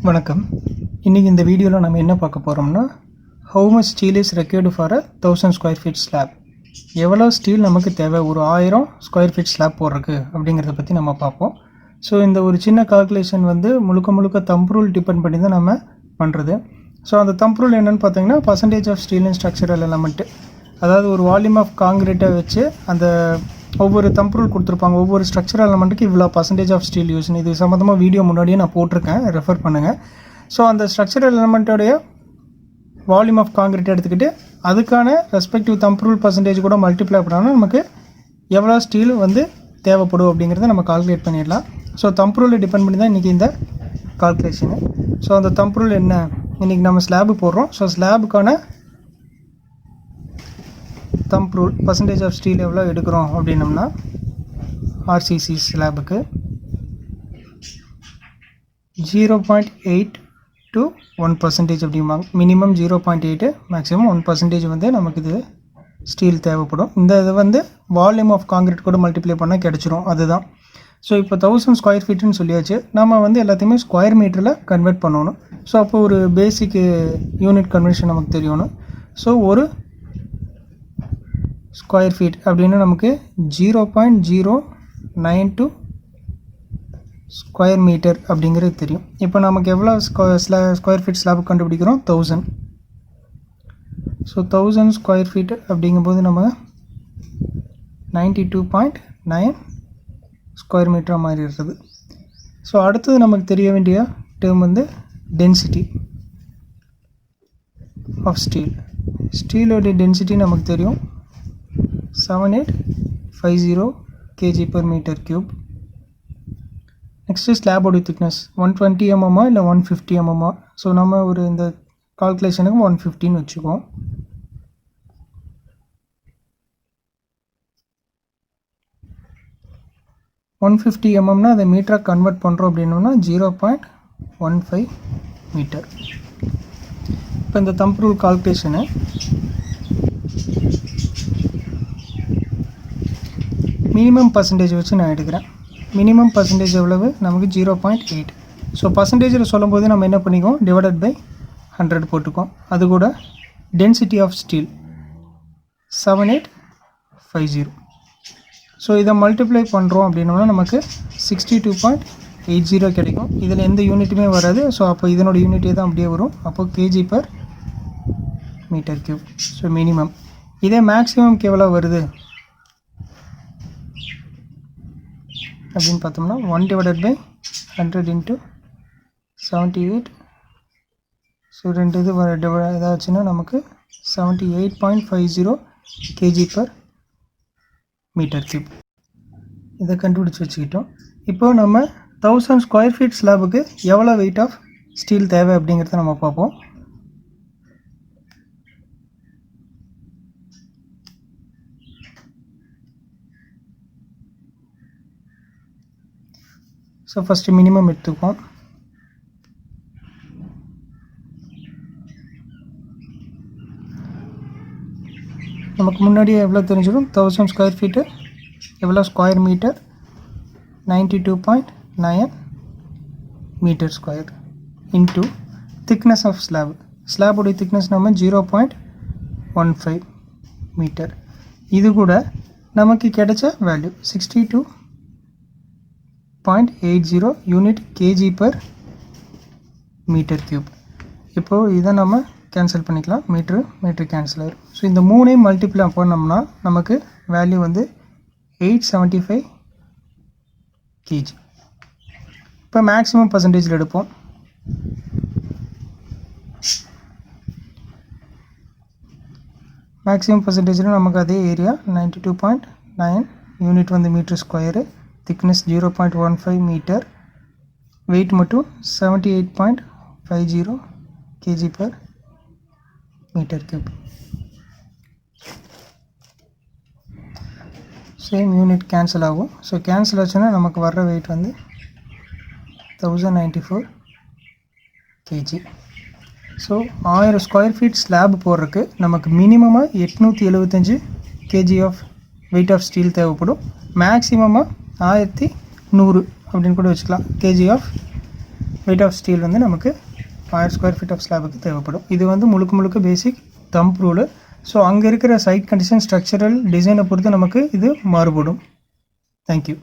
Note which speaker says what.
Speaker 1: வணக்கம். இன்றைக்கி இந்த வீடியோவில் நம்ம என்ன பார்க்க போகிறோம்னா, how much steel is required for 1000 square feet slab. எவ்வளோ ஸ்டீல் நமக்கு தேவை ஒரு 1000 ஸ்கொயர் ஃபீட் ஸ்லாப் போடுறதுக்கு அப்படிங்கிறத பற்றி நம்ம பார்ப்போம். ஸோ இந்த ஒரு சின்ன கால்குலேஷன் முழுக்க தம்ப் ரூல் டிபெண்ட் பண்ணி தான் நம்ம பண்ணுறது. ஸோ அந்த தம்ப் ரூல் என்னென்னு பார்த்தீங்கன்னா, percentage of steel and structural element, அதாவது ஒரு வால்யூம் ஆஃப் காங்கிரீட்டை வச்சு அந்த ஒவ்வொரு தம்ப் ரூல் கொடுத்துருப்பாங்க. ஒவ்வொரு ஸ்ட்ரக்சரல் எலமெண்ட்டுக்கு இவ்வளோ பர்சன்டேஜ் ஆஃப் ஸ்டீல் யூஸ்னு. இது சம்மந்தமாக வீடியோ முன்னாடியே நான் போட்டிருக்கேன், ரெஃபர் பண்ணுங்கள். ஸோ அந்த ஸ்ட்ரக்சரல் எலமெண்ட்டோடைய வால்யூம் ஆஃப் காங்கிரீட் எடுத்துக்கிட்டு அதுக்கான ரெஸ்பெக்டிவ் தம்ப் ரூல் பர்சன்டேஜ் கூட மல்டிப்ளை பண்ணாலும் நமக்கு எவ்வளோ ஸ்டீல் தேவைப்படும் அப்படிங்கிறத நம்ம கால்குலேட் பண்ணிடலாம். ஸோ தம்ப் ரூலை டிபெண்ட் பண்ணி தான் இன்றைக்கி இந்த கால்குலேஷனு. ஸோ அந்த தம்ப் ரூல் என்ன, இன்றைக்கி நம்ம ஸ்லாபு போடுறோம். ஸோ ஸ்லாபுக்கான thumb rule percentage of steel எவ்வளோ எடுக்கிறோம் அப்படின்னம்னா, ஆர்சிசி ஸ்லாபுக்கு 0.8 to 1% அப்படிம்பாங்க. மினிமம் 0.8, மேக்ஸிமம் 1% நமக்கு இது ஸ்டீல் தேவைப்படும். இந்த இது வால்யூம் ஆஃப் காங்கிரீட் கூட மல்டிப்ளை பண்ணால் கிடச்சிரும், அதுதான். ஸோ இப்போ 1000 ஸ்கொயர் ஃபீட்டுன்னு சொல்லியாச்சு. நம்ம எல்லாத்தையுமே ஸ்கொயர் மீட்டரில் கன்வெர்ட் பண்ணணும். ஸோ அப்போ ஒரு பேசிக் யூனிட் கன்வர்ஷன் நமக்கு தெரியணும். ஸோ ஒரு ஸ்கொயர் ஃபீட் அப்படின்னு நமக்கு 0.092 ஸ்கொயர் மீட்டர் அப்படிங்கிறது தெரியும். இப்போ நமக்கு எவ்வளோ ஸ்கொயர் ஃபீட் ஸ்லாப் கண்டுபிடிக்கிறோம், 1000. ஸோ 1000 ஸ்கொயர் ஃபீட் அப்படிங்கும்போது நம்ம 92.9 ஸ்கொயர் மீட்டராக மாறி இருக்குது. ஸோ அடுத்தது நமக்கு தெரிய வேண்டிய டேர்ம் டென்சிட்டி ஆஃப் ஸ்டீல். ஸ்டீலோடைய டென்சிட்டி நமக்கு தெரியும், 7850 kg/m3. நெக்ஸ்ட்டு ஸ்லாபோடைய திக்னஸ் 120 mm இல்லை 150 mm. ஸோ நம்ம இந்த கால்குலேஷனுக்கு 150ன்னு வச்சுக்குவோம். $150 அதை மீட்டராக கன்வெர்ட் பண்ணுறோம் அப்படின்னோம்னா 0.15 மீட்டர். இப்போ இந்த thumb rule calculation minimum percentage வச்சு நான் எடுக்கிறேன். மினிமம் பர்சன்டேஜ் எவ்வளவு நமக்கு 0.8. ஸோ பர்சன்டேஜில் சொல்லும்போது நம்ம என்ன பண்ணிக்குவோம், டிவைடட் பை 100 போட்டுக்கோம். அது கூட டென்சிட்டி ஆஃப் ஸ்டீல் 7850. ஸோ இதை மல்டிப்ளை பண்ணுறோம் அப்படின்னோம்னா நமக்கு 62.80 கிடைக்கும். இதில் எந்த யூனிட்டுமே வராது. ஸோ அப்போ இதனோட யூனிட்டே தான் அப்படியே வரும். அப்போ kg/m3. So minimum. இதே மேக்ஸிமம்க்கு எவ்வளோ வருது அப்படின்னு பார்த்தோம்னா 1/100 × 78. ஸோ ரெண்டு இது இதாச்சுன்னா நமக்கு 78.50 kg/m3. இதை கண்டுபிடிச்சி வச்சுக்கிட்டோம். இப்போது நம்ம 1000 ஸ்கொயர் ஃபீட் ஸ்லாபுக்கு எவ்வளோ வெயிட் ஆஃப் ஸ்டீல் தேவை அப்படிங்கிறத நம்ம பார்ப்போம். ஸோ ஃபஸ்ட்டு மினிமம் எடுத்துக்குவோம். நமக்கு முன்னாடியே எவ்வளோ தெரிஞ்சிடும், 1000 ஸ்கொயர் ஃபீட்டு எவ்வளோ square metre, 92.9 metre square into thickness of slab. ஸ்லாபுடைய திக்னஸ் நம்ம 0.15 மீட்டர். இது கூட நமக்கு கிடைச்ச வேல்யூ 62.80 யூனிட் kg/m3. இப்போது இதை நம்ம கேன்சல் பண்ணிக்கலாம். மீட்ரு கேன்சல் ஆகிடும். ஸோ இந்த மூணையும் மல்டிப்ளை பண்ணோம்னா நமக்கு வேல்யூ 875 kg. இப்போ மேக்ஸிமம் பர்சன்டேஜில் எடுப்போம். மேக்ஸிமம் பர்சன்டேஜில் நமக்கு அதே area 92.9 unit metre square, thickness 0.15 metre, weight மட்டும் 78.50 kg/m3. சேம் யூனிட் கேன்சல் ஆகும். ஸோ கேன்சல் ஆச்சுன்னா நமக்கு வர்ற weight 1094 kg. So 1000 square feet slab போடுறதுக்கு நமக்கு மினிமமாக 875 kg of weight of steel தேவைப்படும். மேக்ஸிமமாக 1100 அப்படின்னு கூட வச்சுக்கலாம், KG of weight of steel வந்து நமக்கு 1000 ஸ்கொயர் ஃபீட் ஆஃப் ஸ்லாபுக்கு தேவைப்படும். இது வந்து முழுக்க பேசிக் தம்ப் ரூலு. ஸோ அங்கே இருக்கிற சைட் கண்டிஷன், ஸ்ட்ரக்சரல் டிசைனை பொறுத்து நமக்கு இது மாறுபடும். தேங்க்யூ.